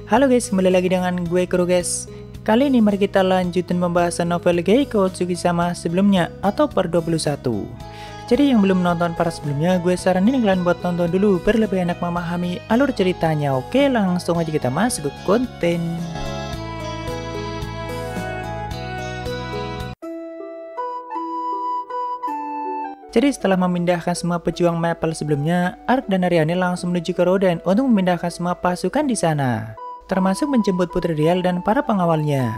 Halo guys, kembali lagi dengan gue Kuro guys. Kali ini mari kita lanjutin pembahasan novel Geiko Tsukisama sebelumnya atau per 21. Jadi yang belum nonton para sebelumnya, gue saranin kalian buat nonton dulu biar lebih enak memahami alur ceritanya. Oke, langsung aja kita masuk ke konten. Jadi setelah memindahkan semua pejuang Maple sebelumnya, Ark dan Ariane langsung menuju ke Roden untuk memindahkan semua pasukan di sana, termasuk menjemput Putri Rial dan para pengawalnya.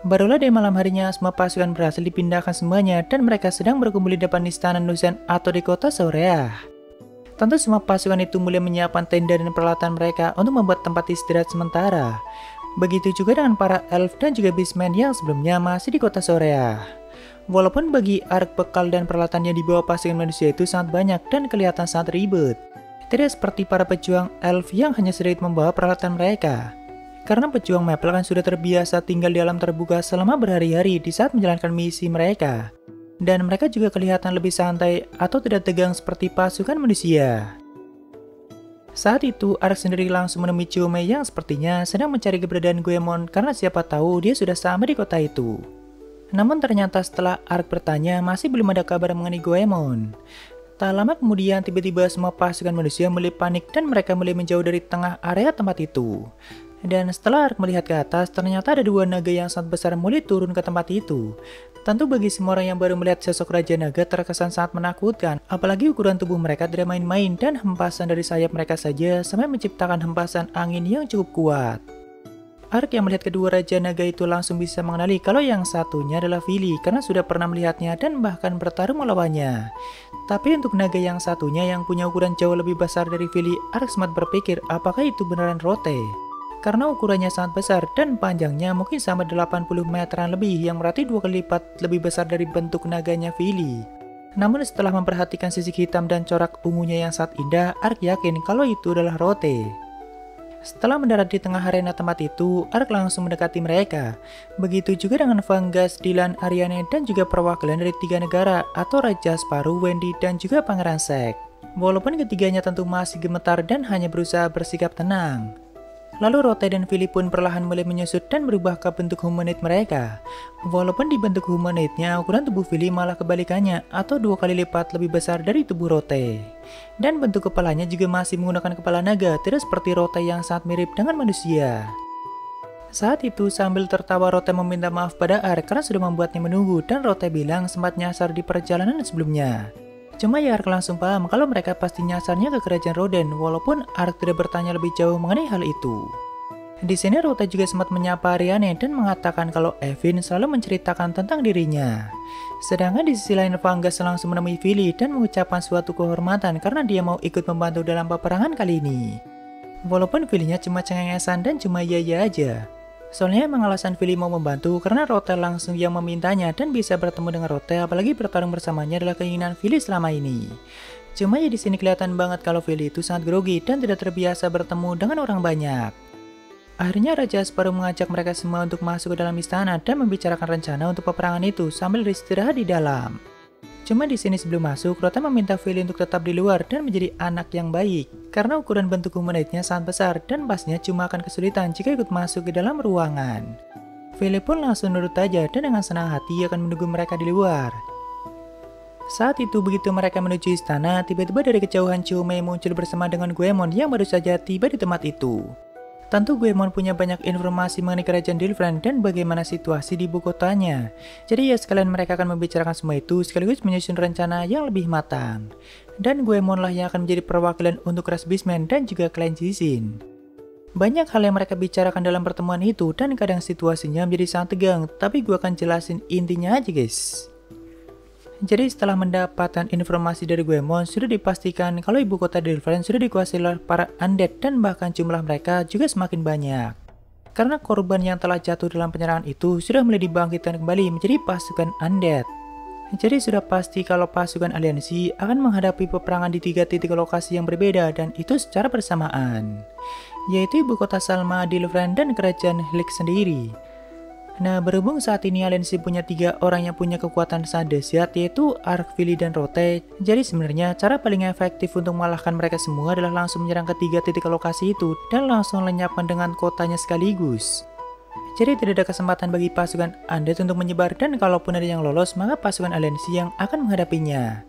Barulah di malam harinya semua pasukan berhasil dipindahkan semuanya dan mereka sedang berkumpul di depan istana Nuzen atau di kota Sorea. Tentu semua pasukan itu mulai menyiapkan tenda dan peralatan mereka untuk membuat tempat istirahat sementara. Begitu juga dengan para elf dan juga beastmen yang sebelumnya masih di kota Sorea. Walaupun bagi Ark bekal dan peralatan yang dibawa pasukan manusia itu sangat banyak dan kelihatan sangat ribet, tidak seperti para pejuang elf yang hanya sedikit membawa peralatan mereka. Karena pejuang Maple kan sudah terbiasa tinggal di alam terbuka selama berhari-hari di saat menjalankan misi mereka. Dan mereka juga kelihatan lebih santai atau tidak tegang seperti pasukan manusia. Saat itu, Ark sendiri langsung menemui Chumei yang sepertinya sedang mencari keberadaan Goemon karena siapa tahu dia sudah sampai di kota itu. Namun ternyata setelah Ark bertanya, masih belum ada kabar mengenai Goemon. Tak lama kemudian tiba-tiba semua pasukan manusia mulai panik dan mereka mulai menjauh dari tengah area tempat itu. Dan setelah Ark melihat ke atas, ternyata ada dua naga yang sangat besar mulai turun ke tempat itu. Tentu bagi semua orang yang baru melihat sosok Raja Naga terkesan sangat menakutkan, apalagi ukuran tubuh mereka tidak main-main dan hempasan dari sayap mereka saja sampai menciptakan hempasan angin yang cukup kuat. Ark yang melihat kedua Raja Naga itu langsung bisa mengenali kalau yang satunya adalah Vili karena sudah pernah melihatnya dan bahkan bertarung melawannya. Tapi untuk naga yang satunya yang punya ukuran jauh lebih besar dari Vili, Ark sempat berpikir apakah itu beneran Rote. Karena ukurannya sangat besar dan panjangnya mungkin sama 80 meteran lebih yang berarti 2 kali lipat lebih besar dari bentuk naganya Vili. Namun setelah memperhatikan sisi hitam dan corak ungunya yang sangat indah, Ark yakin kalau itu adalah Rote. Setelah mendarat di tengah arena tempat itu, Ark langsung mendekati mereka. Begitu juga dengan Vangas, Dylan, Ariane, dan juga perwakilan dari 3 negara atau Raja Sparrow, Wendy, dan juga Pangeran Zack. Walaupun ketiganya tentu masih gemetar dan hanya berusaha bersikap tenang. Lalu Rote dan Vili pun perlahan mulai menyusut dan berubah ke bentuk humanoid mereka. Walaupun di bentuk humanoidnya, ukuran tubuh Vili malah kebalikannya atau 2 kali lipat lebih besar dari tubuh Rote. Dan bentuk kepalanya juga masih menggunakan kepala naga, tidak seperti Rote yang sangat mirip dengan manusia. Saat itu sambil tertawa Rote meminta maaf pada Ark karena sudah membuatnya menunggu dan Rote bilang sempat nyasar di perjalanan sebelumnya. Cuma ya Ark langsung paham kalau mereka pasti nyasarnya ke kerajaan Roden, walaupun Ark tidak bertanya lebih jauh mengenai hal itu. Di sini Rote juga sempat menyapa Ariane dan mengatakan kalau Evin selalu menceritakan tentang dirinya. Sedangkan di sisi lain Vangas langsung menemui Vili dan mengucapkan suatu kehormatan karena dia mau ikut membantu dalam peperangan kali ini. Walaupun Vili-nya cuma cengengesan dan cuma iya-iya aja. Soalnya emang alasan Vili mau membantu karena Rote langsung yang memintanya dan bisa bertemu dengan Rote, apalagi bertarung bersamanya adalah keinginan Vili selama ini. Cuma ya di sini kelihatan banget kalau Vili itu sangat grogi dan tidak terbiasa bertemu dengan orang banyak. Akhirnya Raja Sparrow mengajak mereka semua untuk masuk ke dalam istana dan membicarakan rencana untuk peperangan itu sambil beristirahat di dalam. Cuma di sini sebelum masuk, Rote meminta Vili untuk tetap di luar dan menjadi anak yang baik. Karena ukuran bentuk humanoidnya sangat besar dan pasnya cuma akan kesulitan jika ikut masuk ke dalam ruangan. Vili pun langsung nurut aja dan dengan senang hati akan menunggu mereka di luar. Saat itu begitu mereka menuju istana, tiba-tiba dari kejauhan Chumei muncul bersama dengan Goemon yang baru saja tiba di tempat itu. Tentu Goemon punya banyak informasi mengenai kerajaan Dilfran dan bagaimana situasi di ibu kotanya. Jadi ya sekalian mereka akan membicarakan semua itu sekaligus menyusun rencana yang lebih matang. Dan Goemon lah yang akan menjadi perwakilan untuk ras Beastmen dan juga Clan Jishin. Banyak hal yang mereka bicarakan dalam pertemuan itu dan kadang situasinya menjadi sangat tegang, tapi gue akan jelasin intinya aja guys. Jadi setelah mendapatkan informasi dari Goemon, sudah dipastikan kalau ibu kota Dilfran sudah dikuasai oleh para undead dan bahkan jumlah mereka juga semakin banyak. Karena korban yang telah jatuh dalam penyerangan itu sudah mulai dibangkitkan kembali menjadi pasukan undead. Jadi sudah pasti kalau pasukan aliansi akan menghadapi peperangan di 3 titik lokasi yang berbeda dan itu secara bersamaan. Yaitu ibu kota Salma, Dilfran, dan kerajaan Helix sendiri. Nah, berhubung saat ini aliansi punya 3 orang yang punya kekuatan sangat dahsyat, yaitu Ark, Vili, dan Rote. Jadi sebenarnya cara paling efektif untuk mengalahkan mereka semua adalah langsung menyerang ke 3 titik lokasi itu dan langsung lenyapkan dengan kotanya sekaligus. Jadi tidak ada kesempatan bagi pasukan undead untuk menyebar, dan kalaupun ada yang lolos, maka pasukan aliansi yang akan menghadapinya.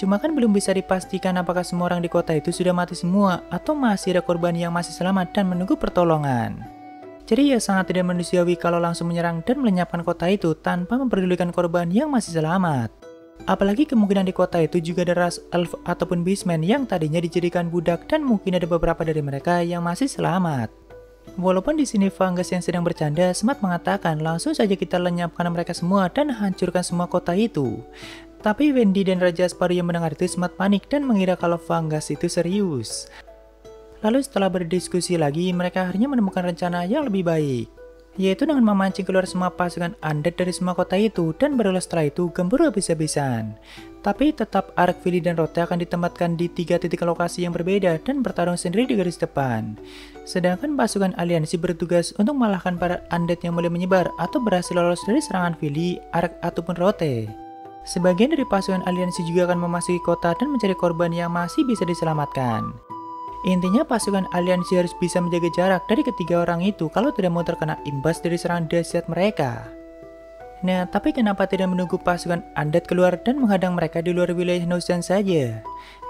Cuma kan belum bisa dipastikan apakah semua orang di kota itu sudah mati semua atau masih ada korban yang masih selamat dan menunggu pertolongan. Jadi ya sangat tidak manusiawi kalau langsung menyerang dan melenyapkan kota itu tanpa memperdulikan korban yang masih selamat. Apalagi kemungkinan di kota itu juga ada ras elf ataupun beastman yang tadinya dijadikan budak, dan mungkin ada beberapa dari mereka yang masih selamat. Walaupun di sini Fungus yang sedang bercanda sempat mengatakan langsung saja kita lenyapkan mereka semua dan hancurkan semua kota itu. Tapi Wendy dan Raja Sparrow yang mendengar itu sempat panik dan mengira kalau Fungus itu serius. Lalu setelah berdiskusi lagi, mereka akhirnya menemukan rencana yang lebih baik, yaitu dengan memancing keluar semua pasukan undead dari semua kota itu, dan barulah setelah itu gemburu habis-habisan. Tapi tetap Ark, Vili, dan Rote akan ditempatkan di 3 titik lokasi yang berbeda dan bertarung sendiri di garis depan. Sedangkan pasukan aliansi bertugas untuk mengalahkan para undead yang mulai menyebar atau berhasil lolos dari serangan Vili, Ark, ataupun Rote. Sebagian dari pasukan aliansi juga akan memasuki kota dan mencari korban yang masih bisa diselamatkan. Intinya pasukan aliansi harus bisa menjaga jarak dari ketiga orang itu kalau tidak mau terkena imbas dari serangan dahsyat mereka. Nah, tapi kenapa tidak menunggu pasukan undead keluar dan menghadang mereka di luar wilayah Nosean saja?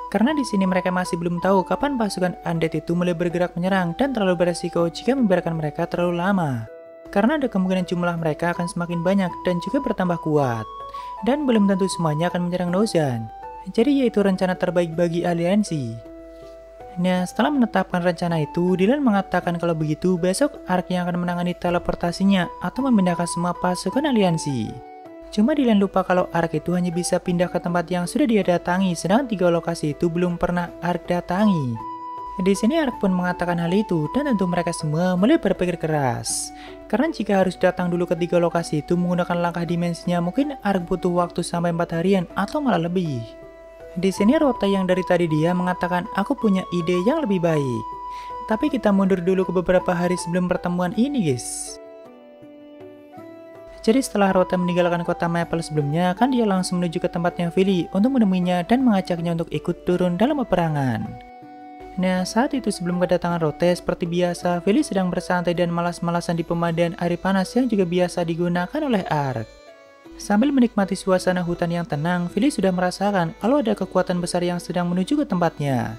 Karena di sini mereka masih belum tahu kapan pasukan undead itu mulai bergerak menyerang, dan terlalu beresiko jika membiarkan mereka terlalu lama. Karena ada kemungkinan jumlah mereka akan semakin banyak dan juga bertambah kuat. Dan belum tentu semuanya akan menyerang Nosean. Jadi yaitu rencana terbaik bagi aliansi. Nah, setelah menetapkan rencana itu, Dylan mengatakan kalau begitu besok Ark yang akan menangani teleportasinya atau memindahkan semua pasukan aliansi. Cuma Dylan lupa kalau Ark itu hanya bisa pindah ke tempat yang sudah dia datangi, sedangkan 3 lokasi itu belum pernah Ark datangi. Di sini Ark pun mengatakan hal itu, dan tentu mereka semua mulai berpikir keras. Karena jika harus datang dulu ke 3 lokasi itu menggunakan langkah dimensinya, mungkin Ark butuh waktu sampai 4 harian atau malah lebih. Di sini Rote yang dari tadi dia mengatakan aku punya ide yang lebih baik. Tapi kita mundur dulu ke beberapa hari sebelum pertemuan ini, guys. Jadi setelah Rote meninggalkan kota Maple sebelumnya, kan dia langsung menuju ke tempatnya Vili untuk menemuinya dan mengajaknya untuk ikut turun dalam peperangan. Nah, saat itu sebelum kedatangan Rote, seperti biasa, Vili sedang bersantai dan malas-malasan di pemandian air panas yang juga biasa digunakan oleh Ark. Sambil menikmati suasana hutan yang tenang, Vili sudah merasakan kalau ada kekuatan besar yang sedang menuju ke tempatnya.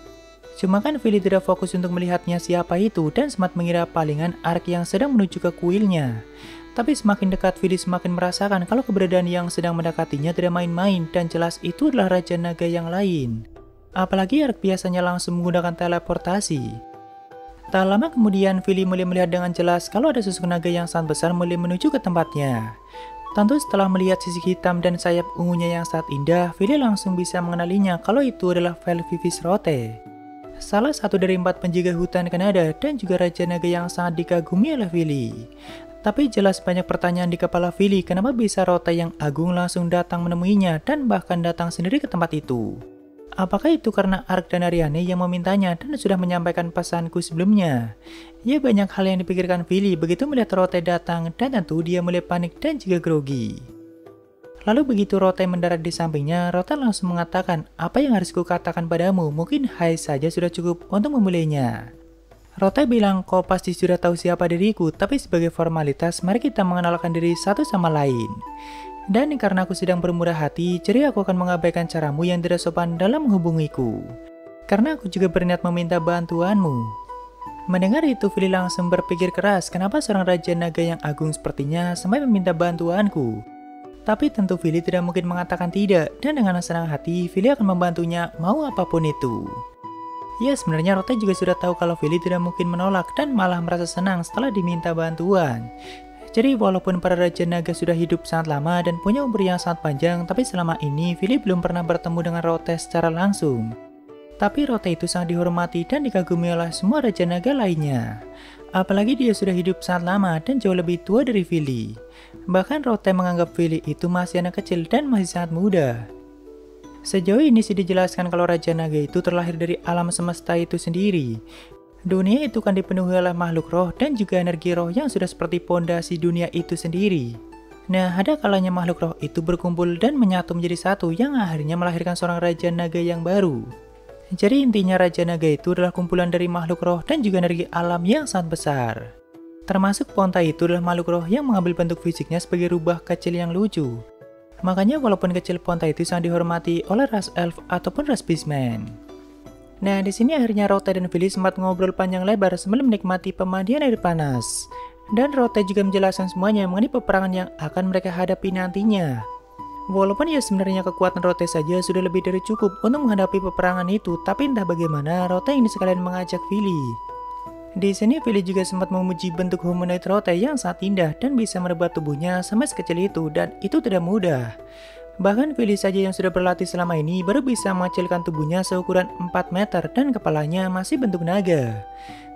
Cuma kan Vili tidak fokus untuk melihatnya siapa itu dan sempat mengira palingan Ark yang sedang menuju ke kuilnya. Tapi semakin dekat, Vili semakin merasakan kalau keberadaan yang sedang mendekatinya tidak main-main, dan jelas itu adalah Raja Naga yang lain. Apalagi Ark biasanya langsung menggunakan teleportasi. Tak lama kemudian, Vili mulai melihat dengan jelas kalau ada sosok naga yang sangat besar mulai menuju ke tempatnya. Tentu setelah melihat sisik hitam dan sayap ungunya yang sangat indah, Vili langsung bisa mengenalinya kalau itu adalah Velvivis Rote. Salah satu dari 4 penjaga hutan Kanada dan juga Raja Naga yang sangat dikagumi oleh Vili. Tapi jelas banyak pertanyaan di kepala Vili kenapa bisa Rote yang agung langsung datang menemuinya dan bahkan datang sendiri ke tempat itu. Apakah itu karena Ark dan Ariane yang memintanya dan sudah menyampaikan pesanku sebelumnya? Ya, banyak hal yang dipikirkan Vili begitu melihat Rote datang, dan tentu dia mulai panik dan juga grogi. Lalu begitu Rote mendarat di sampingnya, Rote langsung mengatakan, apa yang harus kukatakan padamu? Mungkin hai saja sudah cukup untuk memulainya. Rote bilang, kau pasti sudah tahu siapa diriku, tapi sebagai formalitas mari kita mengenalkan diri satu sama lain. Dan karena aku sedang bermurah hati, jadi aku akan mengabaikan caramu yang tidak sopan dalam menghubungiku. Karena aku juga berniat meminta bantuanmu. Mendengar itu, Vili langsung berpikir keras kenapa seorang Raja Naga yang agung sepertinya sampai meminta bantuanku. Tapi tentu Vili tidak mungkin mengatakan tidak, dan dengan senang hati, Vili akan membantunya mau apapun itu. Ya, sebenarnya Rote juga sudah tahu kalau Vili tidak mungkin menolak dan malah merasa senang setelah diminta bantuan. Jadi walaupun para Raja Naga sudah hidup sangat lama dan punya umur yang sangat panjang, tapi selama ini Vili belum pernah bertemu dengan Rote secara langsung. Tapi Rote itu sangat dihormati dan dikagumi oleh semua Raja Naga lainnya. Apalagi dia sudah hidup sangat lama dan jauh lebih tua dari Vili. Bahkan Rote menganggap Vili itu masih anak kecil dan masih sangat muda. Sejauh ini sih dijelaskan kalau Raja Naga itu terlahir dari alam semesta itu sendiri. Dunia itu kan dipenuhi oleh makhluk roh dan juga energi roh yang sudah seperti pondasi dunia itu sendiri. Nah, ada kalanya makhluk roh itu berkumpul dan menyatu menjadi satu yang akhirnya melahirkan seorang Raja Naga yang baru. Jadi intinya Raja Naga itu adalah kumpulan dari makhluk roh dan juga energi alam yang sangat besar. Termasuk Ponta itu adalah makhluk roh yang mengambil bentuk fisiknya sebagai rubah kecil yang lucu. Makanya walaupun kecil, Ponta itu sangat dihormati oleh ras elf ataupun ras beastman. Nah, di sini akhirnya Rote dan Vili sempat ngobrol panjang lebar sambil menikmati pemandian air panas. Dan Rote juga menjelaskan semuanya mengenai peperangan yang akan mereka hadapi nantinya. Walaupun ya sebenarnya kekuatan Rote saja sudah lebih dari cukup untuk menghadapi peperangan itu, tapi entah bagaimana Rote ini sekalian mengajak Vili. Di sini Vili juga sempat memuji bentuk humanoid Rote yang sangat indah dan bisa merebut tubuhnya sampai sekecil itu, dan itu tidak mudah. Bahkan Vili saja yang sudah berlatih selama ini baru bisa mengecilkan tubuhnya seukuran 4 meter dan kepalanya masih bentuk naga.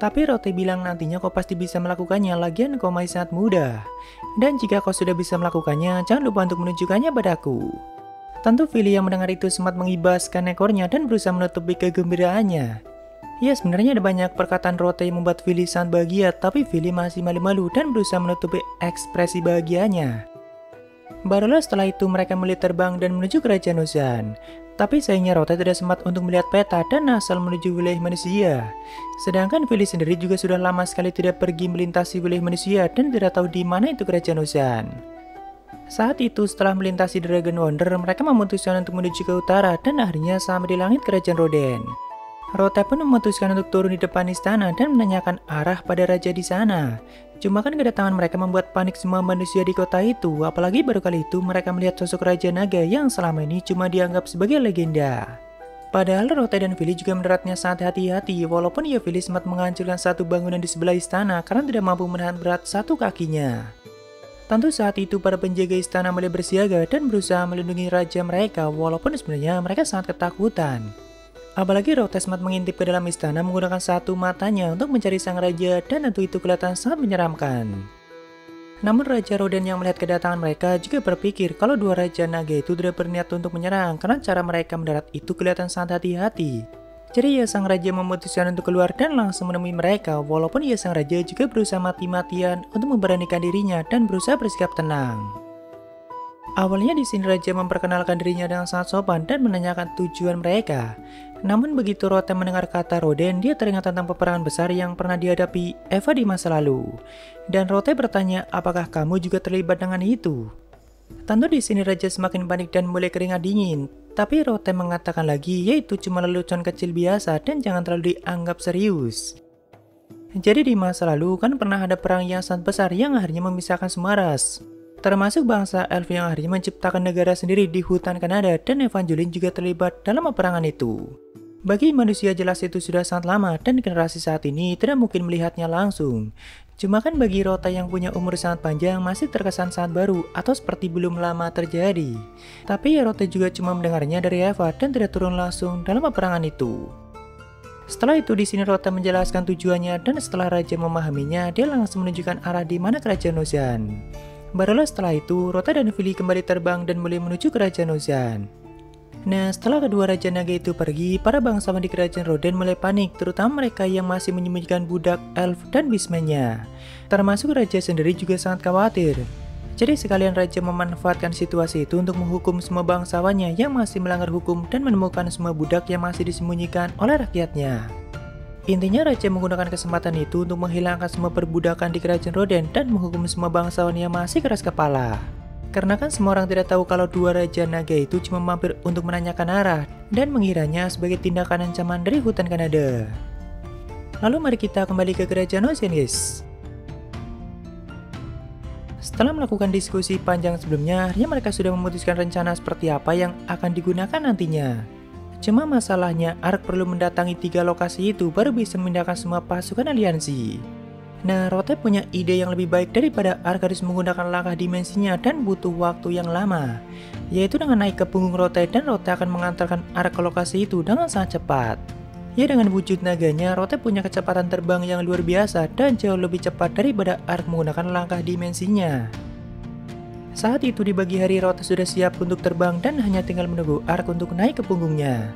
Tapi Rote bilang nantinya kau pasti bisa melakukannya, lagian kau masih sangat muda. Dan jika kau sudah bisa melakukannya, jangan lupa untuk menunjukkannya padaku. Tentu Vili yang mendengar itu sempat mengibaskan ekornya dan berusaha menutupi kegembiraannya. Ya, sebenarnya ada banyak perkataan Rote yang membuat Vili sangat bahagia, tapi Vili masih malu-malu dan berusaha menutupi ekspresi bahagianya. Barulah setelah itu mereka mulai terbang dan menuju kerajaan Ozan. Tapi sayangnya Rote tidak sempat untuk melihat peta dan asal menuju wilayah manusia. Sedangkan Vili sendiri juga sudah lama sekali tidak pergi melintasi wilayah manusia dan tidak tahu di mana itu kerajaan Ozan. Saat itu setelah melintasi Dragon Wonder, mereka memutuskan untuk menuju ke utara dan akhirnya sampai di langit kerajaan Roden. Rote pun memutuskan untuk turun di depan istana dan menanyakan arah pada raja di sana. Cuma kan kedatangan mereka membuat panik semua manusia di kota itu, apalagi baru kali itu mereka melihat sosok Raja Naga yang selama ini cuma dianggap sebagai legenda. Padahal Rote dan Vili juga mendaratnya sangat hati-hati, walaupun ya Vili sempat menghancurkan satu bangunan di sebelah istana karena tidak mampu menahan berat satu kakinya. Tentu saat itu para penjaga istana mulai bersiaga dan berusaha melindungi raja mereka, walaupun sebenarnya mereka sangat ketakutan. Apalagi Rote sempat mengintip ke dalam istana menggunakan satu matanya untuk mencari sang raja, dan tentu itu kelihatan sangat menyeramkan. Namun Raja Roden yang melihat kedatangan mereka juga berpikir kalau dua Raja Naga itu tidak berniat untuk menyerang karena cara mereka mendarat itu kelihatan sangat hati-hati. Jadi ya sang raja memutuskan untuk keluar dan langsung menemui mereka, walaupun ya sang raja juga berusaha mati-matian untuk memberanikan dirinya dan berusaha bersikap tenang. Awalnya di sini Raja memperkenalkan dirinya dengan sangat sopan dan menanyakan tujuan mereka. Namun begitu Rote mendengar kata Roden, dia teringat tentang peperangan besar yang pernah dihadapi Eva di masa lalu. Dan Rote bertanya, apakah kamu juga terlibat dengan itu? Tentu di sini Raja semakin panik dan mulai keringat dingin. Tapi Rote mengatakan lagi, yaitu cuma lelucon kecil biasa dan jangan terlalu dianggap serius. Jadi di masa lalu kan pernah ada perang yang sangat besar yang akhirnya memisahkan semua ras. Termasuk bangsa elf yang akhirnya menciptakan negara sendiri di hutan Kanada, dan Evangeline juga terlibat dalam peperangan itu. Bagi manusia jelas itu sudah sangat lama dan generasi saat ini tidak mungkin melihatnya langsung. Cuma kan bagi Rote yang punya umur sangat panjang masih terkesan sangat baru atau seperti belum lama terjadi. Tapi ya Rote juga cuma mendengarnya dari Eva dan tidak turun langsung dalam peperangan itu. Setelah itu di sini Rote menjelaskan tujuannya, dan setelah Raja memahaminya, dia langsung menunjukkan arah di mana kerajaan Ozan. Barulah setelah itu, Rote dan Vili kembali terbang dan mulai menuju kerajaan Ozan. Nah, setelah kedua Raja Naga itu pergi, para bangsawan di kerajaan Roden mulai panik, terutama mereka yang masih menyembunyikan budak, elf, dan beastman-nya. Termasuk Raja sendiri juga sangat khawatir. Jadi sekalian Raja memanfaatkan situasi itu untuk menghukum semua bangsawannya yang masih melanggar hukum dan menemukan semua budak yang masih disembunyikan oleh rakyatnya. Intinya Raja menggunakan kesempatan itu untuk menghilangkan semua perbudakan di kerajaan Roden dan menghukum semua bangsawan yang masih keras kepala. Karena kan semua orang tidak tahu kalau dua Raja Naga itu cuma mampir untuk menanyakan arah dan mengiranya sebagai tindakan ancaman dari hutan Kanada. Lalu mari kita kembali ke kerajaan Ozan, guys. Setelah melakukan diskusi panjang sebelumnya, akhirnya mereka sudah memutuskan rencana seperti apa yang akan digunakan nantinya. Cuma masalahnya, Ark perlu mendatangi 3 lokasi itu baru bisa memindahkan semua pasukan aliansi. Nah, Rote punya ide yang lebih baik daripada Ark harus menggunakan langkah dimensinya dan butuh waktu yang lama, yaitu dengan naik ke punggung Rote, dan Rote akan mengantarkan Ark ke lokasi itu dengan sangat cepat. Ya, dengan wujud naganya, Rote punya kecepatan terbang yang luar biasa dan jauh lebih cepat daripada Ark menggunakan langkah dimensinya. Saat itu di pagi hari Rote sudah siap untuk terbang dan hanya tinggal menunggu Ark untuk naik ke punggungnya.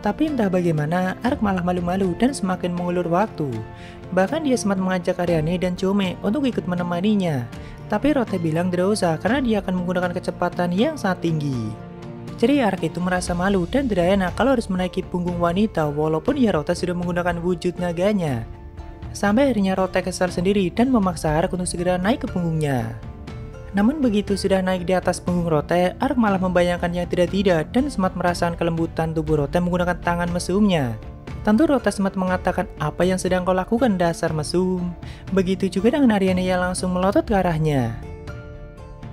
Tapi entah bagaimana, Ark malah malu-malu dan semakin mengulur waktu. Bahkan dia sempat mengajak Aryani dan Chome untuk ikut menemaninya. Tapi Rote bilang tidak usah karena dia akan menggunakan kecepatan yang sangat tinggi. Jadi Ark itu merasa malu dan tidak enak kalau harus menaiki punggung wanita walaupun ya Rote sudah menggunakan wujud naganya. Sampai akhirnya Rote kesal sendiri dan memaksa Ark untuk segera naik ke punggungnya. Namun begitu sudah naik di atas punggung Rote, Ark malah membayangkan yang tidak-tidak dan sempat merasakan kelembutan tubuh Rote menggunakan tangan mesumnya. Tentu Rote sempat mengatakan apa yang sedang kau lakukan dasar mesum. Begitu juga dengan Aryani yang langsung melotot ke arahnya.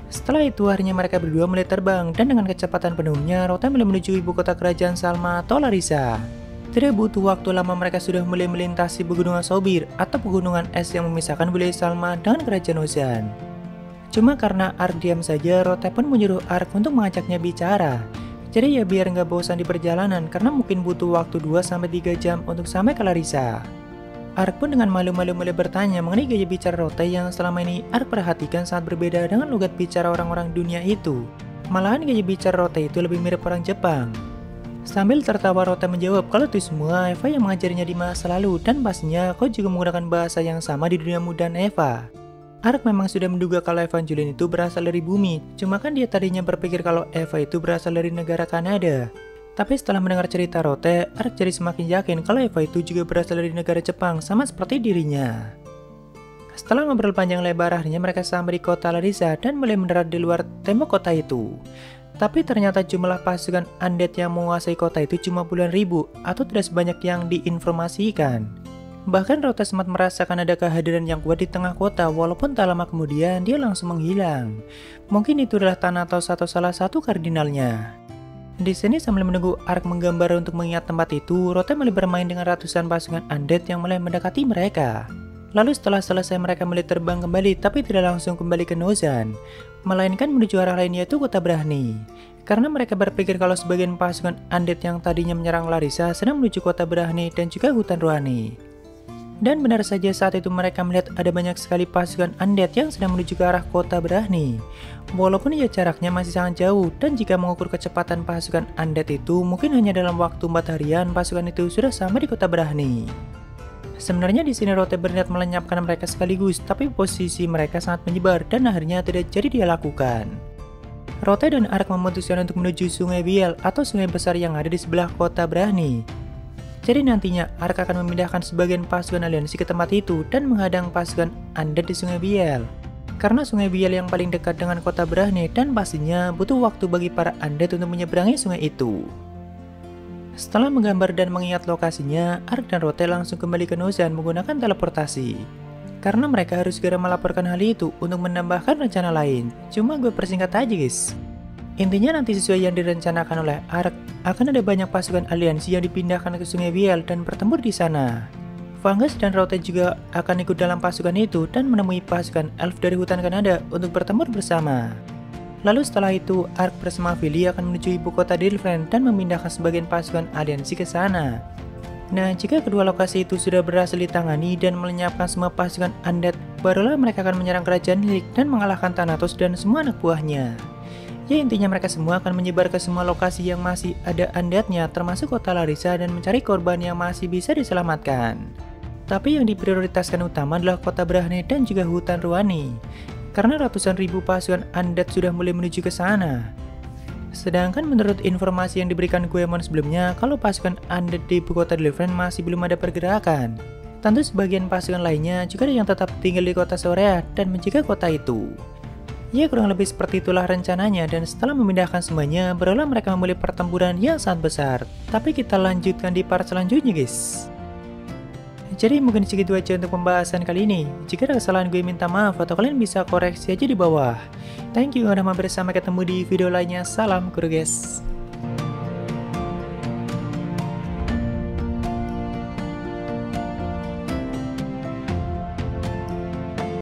Setelah itu akhirnya mereka berdua mulai terbang dan dengan kecepatan penuhnya Rote mulai menuju ibu kota kerajaan Salma atau Larissa. Tidak butuh waktu lama mereka sudah mulai melintasi pegunungan Sobir atau pegunungan es yang memisahkan wilayah Salma dengan kerajaan Ozan. Cuma karena Ark diam saja, Rote pun menyuruh Ark untuk mengajaknya bicara. Jadi ya biar nggak bosan di perjalanan karena mungkin butuh waktu 2-3 jam untuk sampai ke Larissa. Ark pun dengan malu-malu mulai bertanya mengenai gaya bicara Rote yang selama ini Ark perhatikan sangat berbeda dengan logat bicara orang-orang dunia itu. Malahan gaya bicara Rote itu lebih mirip orang Jepang. Sambil tertawa Rote menjawab kalau itu semua Eva yang mengajarinya di masa lalu dan pastinya kau juga menggunakan bahasa yang sama di duniamu dan Eva. Ark memang sudah menduga kalau Evangeline itu berasal dari bumi, cuma kan dia tadinya berpikir kalau Eva itu berasal dari negara Kanada. Tapi setelah mendengar cerita Rote, Ark jadi semakin yakin kalau Eva itu juga berasal dari negara Jepang, sama seperti dirinya. Setelah ngobrol panjang lebar, akhirnya mereka sampai di kota Larissa dan mulai mendarat di luar tembok kota itu. Tapi ternyata jumlah pasukan undead yang menguasai kota itu cuma puluhan ribu, atau tidak sebanyak yang diinformasikan. Bahkan Rote sempat merasakan ada kehadiran yang kuat di tengah kota walaupun tak lama kemudian dia langsung menghilang. Mungkin itu adalah Thanatos atau salah satu kardinalnya. Di sini sambil menunggu Ark menggambar untuk mengingat tempat itu, Rote mulai bermain dengan ratusan pasukan undead yang mulai mendekati mereka. Lalu setelah selesai mereka mulai terbang kembali tapi tidak langsung kembali ke Nozan, melainkan menuju arah lain yaitu kota Brahni. Karena mereka berpikir kalau sebagian pasukan undead yang tadinya menyerang Larissa sedang menuju kota Brahni dan juga hutan Rohani. Dan benar saja saat itu mereka melihat ada banyak sekali pasukan undead yang sedang menuju ke arah kota Brahni. Walaupun ya jaraknya masih sangat jauh dan jika mengukur kecepatan pasukan undead itu mungkin hanya dalam waktu 4 harian pasukan itu sudah sampai di kota Brahni. Sebenarnya di sini Rote berniat melenyapkan mereka sekaligus, tapi posisi mereka sangat menyebar dan akhirnya tidak jadi dia lakukan. Rote dan Ark memutuskan untuk menuju Sungai Biel atau sungai besar yang ada di sebelah kota Brahni. Jadi nantinya Ark akan memindahkan sebagian pasukan aliansi ke tempat itu dan menghadang pasukan undead di Sungai Biel. Karena Sungai Biel yang paling dekat dengan kota Brahni dan pastinya butuh waktu bagi para undead untuk menyeberangi sungai itu. Setelah menggambar dan mengingat lokasinya, Ark dan Rote langsung kembali ke Nozan menggunakan teleportasi. Karena mereka harus segera melaporkan hal itu untuk menambahkan rencana lain. Cuma gue persingkat aja guys. Intinya nanti sesuai yang direncanakan oleh Ark, akan ada banyak pasukan aliansi yang dipindahkan ke Sungai Biel dan bertempur di sana. Fungus dan Rote juga akan ikut dalam pasukan itu dan menemui pasukan elf dari hutan Kanada untuk bertempur bersama. Lalu setelah itu, Ark bersama Vili akan menuju ibu kota Dilfren dan memindahkan sebagian pasukan aliansi ke sana. Nah, jika kedua lokasi itu sudah berhasil ditangani dan melenyapkan semua pasukan undead, barulah mereka akan menyerang kerajaan Hilik dan mengalahkan Thanatos dan semua anak buahnya. Ya intinya mereka semua akan menyebar ke semua lokasi yang masih ada undeadnya termasuk kota Larissa dan mencari korban yang masih bisa diselamatkan. Tapi yang diprioritaskan utama adalah kota Brahni dan juga hutan Rohani. Karena ratusan ribu pasukan undead sudah mulai menuju ke sana. Sedangkan menurut informasi yang diberikan Goemon sebelumnya, kalau pasukan undead di ibu kota Dilfren masih belum ada pergerakan. Tentu sebagian pasukan lainnya juga ada yang tetap tinggal di kota Sorea dan menjaga kota itu. Ya kurang lebih seperti itulah rencananya dan setelah memindahkan semuanya, barulah mereka memulai pertempuran yang sangat besar. Tapi kita lanjutkan di part selanjutnya guys. Jadi mungkin segitu aja untuk pembahasan kali ini. Jika ada kesalahan gue minta maaf atau kalian bisa koreksi aja di bawah. Thank you udah mampir, sampai ketemu di video lainnya. Salam guru guys.